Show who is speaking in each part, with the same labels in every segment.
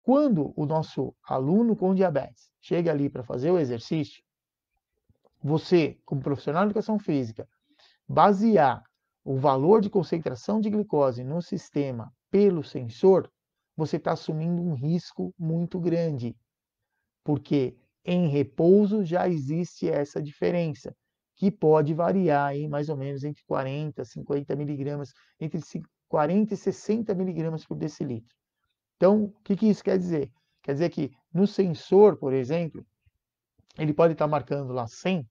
Speaker 1: quando o nosso aluno com diabetes chega ali para fazer o exercício, você, como profissional de educação física, basear o valor de concentração de glicose no sistema pelo sensor, você está assumindo um risco muito grande, porque em repouso já existe essa diferença, que pode variar aí mais ou menos entre 40 e 50 miligramas, entre 40 e 60 miligramas por decilitro. Então, o que isso quer dizer? Quer dizer que no sensor, por exemplo, ele pode estar marcando lá 100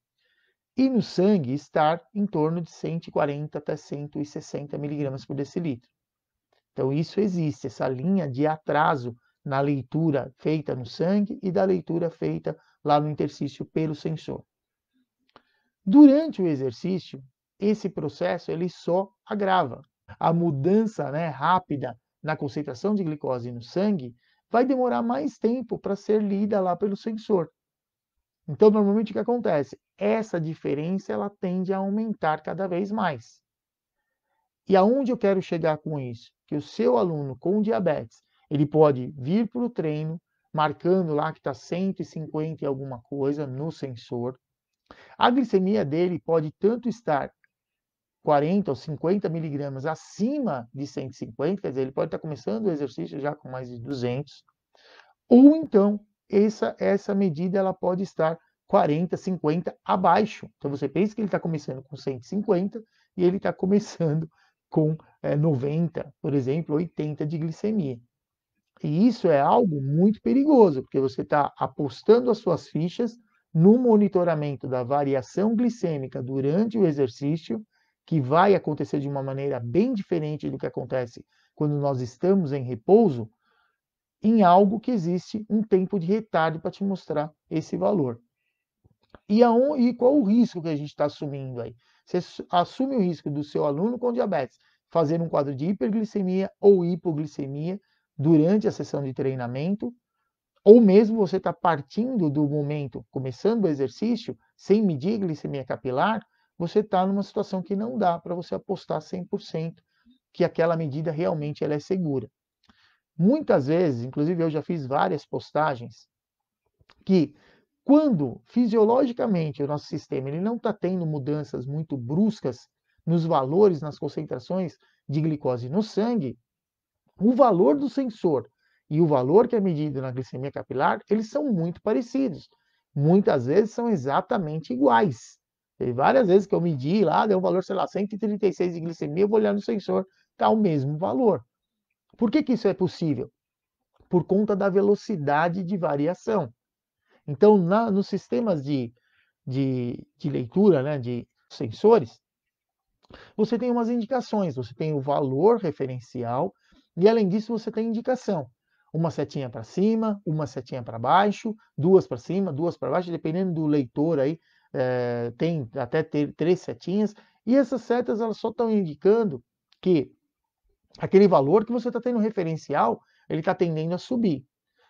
Speaker 1: e no sangue estar em torno de 140 até 160 miligramas por decilitro. Então, isso existe, essa linha de atraso na leitura feita no sangue e da leitura feita lá no interstício pelo sensor. Durante o exercício, esse processo ele só agrava. A mudança, né, rápida na concentração de glicose no sangue vai demorar mais tempo para ser lida lá pelo sensor. Então, normalmente o que acontece? Essa diferença ela tende a aumentar cada vez mais. E aonde eu quero chegar com isso? Que o seu aluno com diabetes, ele pode vir para o treino marcando lá que está 150 e alguma coisa no sensor. A glicemia dele pode tanto estar 40 ou 50 miligramas acima de 150, quer dizer, ele pode estar começando o exercício já com mais de 200, ou então essa medida ela pode estar 40, 50 abaixo. Então você pensa que ele está começando com 150 e ele está começando com 90, por exemplo, 80 de glicemia. E isso é algo muito perigoso, porque você está apostando as suas fichas no monitoramento da variação glicêmica durante o exercício, que vai acontecer de uma maneira bem diferente do que acontece quando nós estamos em repouso, em algo que existe um tempo de retardo para te mostrar esse valor. E qual o risco que a gente está assumindo aí? Você assume o risco do seu aluno com diabetes fazer um quadro de hiperglicemia ou hipoglicemia durante a sessão de treinamento, ou mesmo você está partindo do momento, começando o exercício, sem medir glicemia capilar, você está numa situação que não dá para você apostar 100% que aquela medida realmente ela é segura. Muitas vezes, inclusive eu já fiz várias postagens, que quando fisiologicamente o nosso sistema ele não está tendo mudanças muito bruscas nos valores, nas concentrações de glicose no sangue, o valor do sensor e o valor que é medido na glicemia capilar, eles são muito parecidos. Muitas vezes são exatamente iguais. Tem várias vezes que eu medi lá, deu um valor, sei lá, 136 de glicemia, eu vou olhar no sensor, está o mesmo valor. Por que isso é possível? Por conta da velocidade de variação. Então, nos sistemas de leitura, né, de sensores, você tem umas indicações, você tem o valor referencial e, além disso, você tem indicação. Uma setinha para cima, uma setinha para baixo, duas para cima, duas para baixo, dependendo do leitor aí, tem até três setinhas. E essas setas elas só estão indicando que aquele valor que você está tendo referencial, ele está tendendo a subir.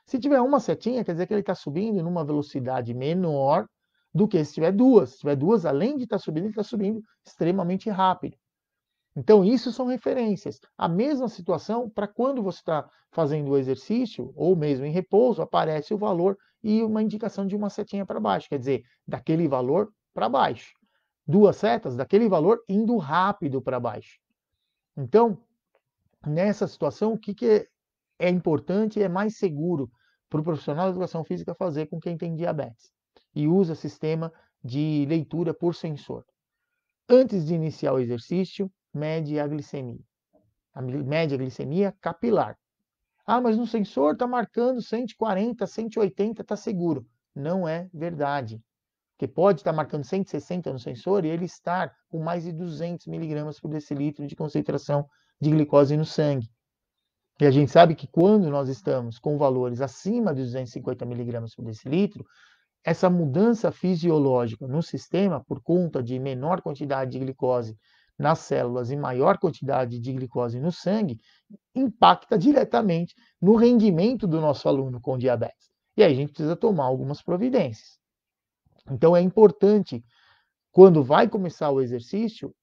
Speaker 1: Se tiver uma setinha, quer dizer que ele está subindo numa velocidade menor do que se tiver duas. Se tiver duas, além de estar subindo, ele está subindo extremamente rápido. Então, isso são referências. A mesma situação para quando você está fazendo o exercício, ou mesmo em repouso, aparece o valor e uma indicação de uma setinha para baixo, quer dizer, daquele valor para baixo. Duas setas, daquele valor indo rápido para baixo. Então, nessa situação, o que é importante e é mais seguro para o profissional de educação física fazer com quem tem diabetes e usa sistema de leitura por sensor? Antes de iniciar o exercício, mede a glicemia. Mede a glicemia capilar. Ah, mas no sensor está marcando 140, 180, está seguro. Não é verdade. Porque pode estar marcando 160 no sensor e ele estar com mais de 200 miligramas por decilitro de concentração de glicose no sangue. E a gente sabe que quando nós estamos com valores acima de 250 miligramas por decilitro, essa mudança fisiológica no sistema, por conta de menor quantidade de glicose nas células e maior quantidade de glicose no sangue, impacta diretamente no rendimento do nosso aluno com diabetes. E aí a gente precisa tomar algumas providências. Então é importante, quando vai começar o exercício,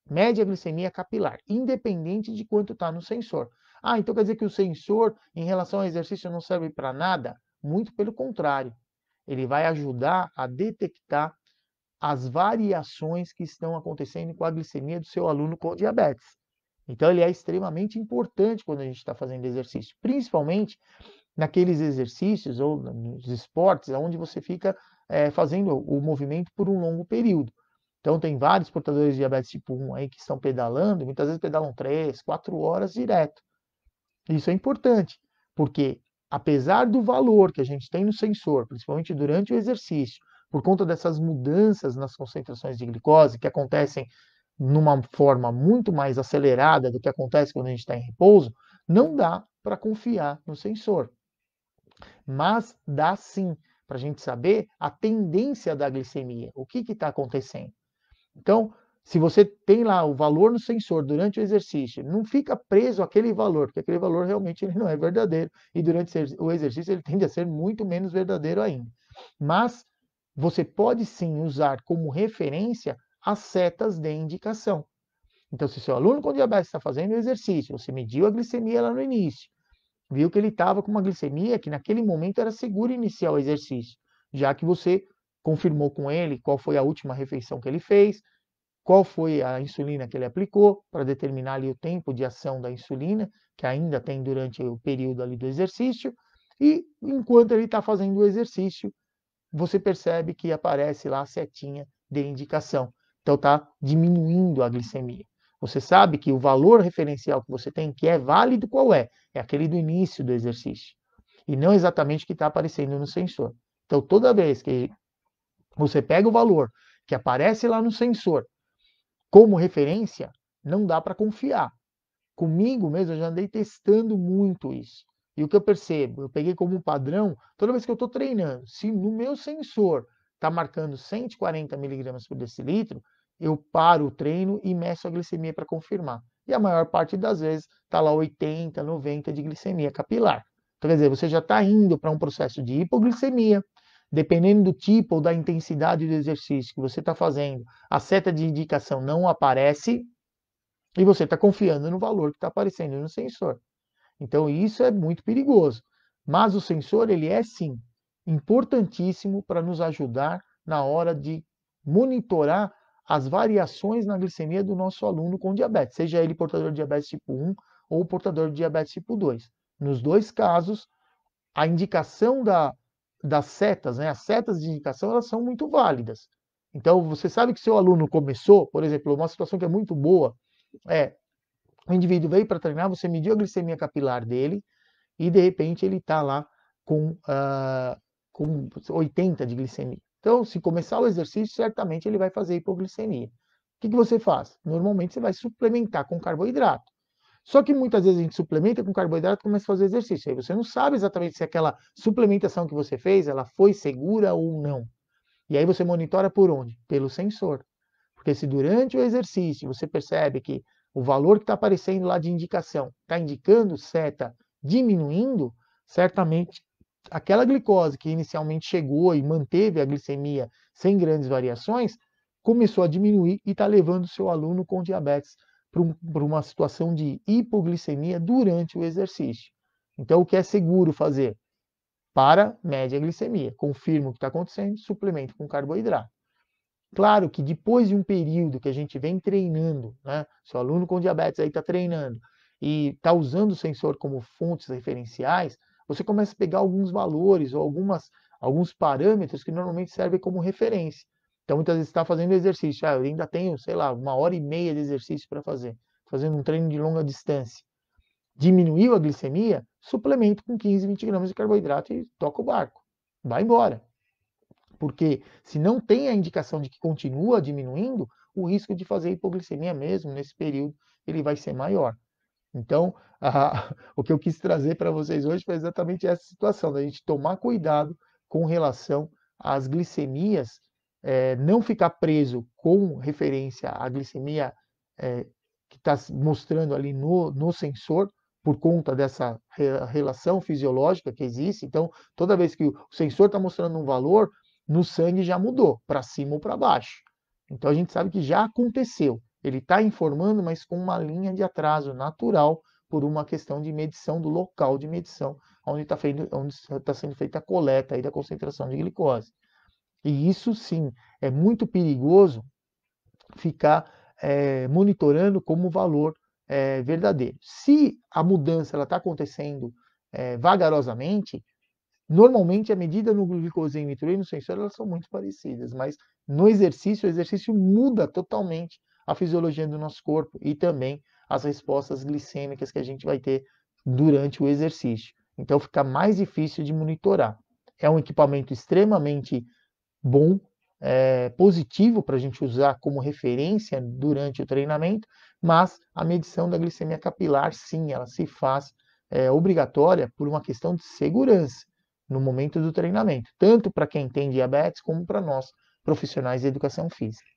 Speaker 1: mede a glicemia capilar, independente de quanto está no sensor. Ah, então quer dizer que o sensor, em relação ao exercício, não serve para nada? Muito pelo contrário. Ele vai ajudar a detectar as variações que estão acontecendo com a glicemia do seu aluno com diabetes. Então, ele é extremamente importante quando a gente está fazendo exercício, principalmente naqueles exercícios ou nos esportes onde você fica fazendo o movimento por um longo período. Então, tem vários portadores de diabetes tipo 1 aí que estão pedalando, muitas vezes pedalam 3, 4 horas direto. Isso é importante, porque apesar do valor que a gente tem no sensor, principalmente durante o exercício, por conta dessas mudanças nas concentrações de glicose que acontecem numa forma muito mais acelerada do que acontece quando a gente está em repouso, não dá para confiar no sensor. Mas dá sim para a gente saber a tendência da glicemia, o que está acontecendo. Então, se você tem lá o valor no sensor durante o exercício, não fica preso àquele valor, porque aquele valor realmente ele não é verdadeiro, e durante o exercício ele tende a ser muito menos verdadeiro ainda. Mas você pode sim usar como referência as setas de indicação. Então, se seu aluno com diabetes está fazendo o exercício, você mediu a glicemia lá no início, viu que ele estava com uma glicemia que naquele momento era seguro iniciar o exercício, já que você confirmou com ele qual foi a última refeição que ele fez, qual foi a insulina que ele aplicou, para determinar ali o tempo de ação da insulina, que ainda tem durante o período ali do exercício, e enquanto ele está fazendo o exercício, você percebe que aparece lá a setinha de indicação. Então está diminuindo a glicemia. Você sabe que o valor referencial que você tem, que é válido, qual é? É aquele do início do exercício. E não exatamente o que está aparecendo no sensor. Então, toda vez que você pega o valor que aparece lá no sensor como referência, não dá para confiar. Comigo mesmo, eu já andei testando muito isso. E o que eu percebo? Eu peguei como padrão, toda vez que eu estou treinando, se no meu sensor está marcando 140 miligramas por decilitro, eu paro o treino e meço a glicemia para confirmar. E a maior parte das vezes está lá 80, 90 de glicemia capilar. Então, quer dizer, você já está indo para um processo de hipoglicemia, dependendo do tipo ou da intensidade do exercício que você está fazendo, a seta de indicação não aparece, e você está confiando no valor que está aparecendo no sensor. Então isso é muito perigoso. Mas o sensor ele é sim importantíssimo para nos ajudar na hora de monitorar as variações na glicemia do nosso aluno com diabetes, seja ele portador de diabetes tipo 1 ou portador de diabetes tipo 2. Nos dois casos, a indicação das setas, né, as setas de indicação, elas são muito válidas. Então, você sabe que seu aluno começou, por exemplo, uma situação que é muito boa é o indivíduo veio para treinar, você mediu a glicemia capilar dele e de repente ele está lá com 80 de glicemia. Então, se começar o exercício, certamente ele vai fazer hipoglicemia. O que você faz? Normalmente você vai suplementar com carboidrato. Só que muitas vezes a gente suplementa com carboidrato e começa a fazer exercício. Aí você não sabe exatamente se aquela suplementação que você fez, ela foi segura ou não. E aí você monitora por onde? Pelo sensor. Porque se durante o exercício você percebe que o valor que está aparecendo lá de indicação está indicando seta diminuindo, certamente aquela glicose que inicialmente chegou e manteve a glicemia sem grandes variações, começou a diminuir e está levando o seu aluno com diabetes para uma situação de hipoglicemia durante o exercício. Então, o que é seguro fazer? Para, mede a glicemia, confirma o que está acontecendo, suplemento com carboidrato. Claro que depois de um período que a gente vem treinando, né, seu aluno com diabetes aí está treinando e está usando o sensor como fontes referenciais, você começa a pegar alguns valores ou alguns parâmetros que normalmente servem como referência. Então, muitas vezes está fazendo exercício, eu ainda tenho, sei lá, 1 hora e meia de exercício para fazer, fazendo um treino de longa distância. Diminuiu a glicemia, suplemento com 15, 20 gramas de carboidrato e toca o barco. Vai embora. Porque se não tem a indicação de que continua diminuindo, o risco de fazer hipoglicemia mesmo nesse período ele vai ser maior. Então, o que eu quis trazer para vocês hoje foi exatamente essa situação, da gente tomar cuidado com relação às glicemias, não ficar preso com referência à glicemia que está mostrando ali no sensor, por conta dessa relação fisiológica que existe. Então, toda vez que o sensor está mostrando um valor, no sangue já mudou, para cima ou para baixo. Então, a gente sabe que já aconteceu. Ele está informando, mas com uma linha de atraso natural, por uma questão de medição do local de medição, onde está sendo feita a coleta aí da concentração de glicose. E isso sim é muito perigoso ficar monitorando como valor verdadeiro. Se a mudança está acontecendo vagarosamente, normalmente a medida no glicosímetro e no sensor elas são muito parecidas, mas no exercício, o exercício muda totalmente a fisiologia do nosso corpo e também as respostas glicêmicas que a gente vai ter durante o exercício. Então fica mais difícil de monitorar. É um equipamento extremamente bom, positivo para a gente usar como referência durante o treinamento, mas a medição da glicemia capilar, sim, ela se faz obrigatória por uma questão de segurança no momento do treinamento, tanto para quem tem diabetes como para nós, profissionais de educação física.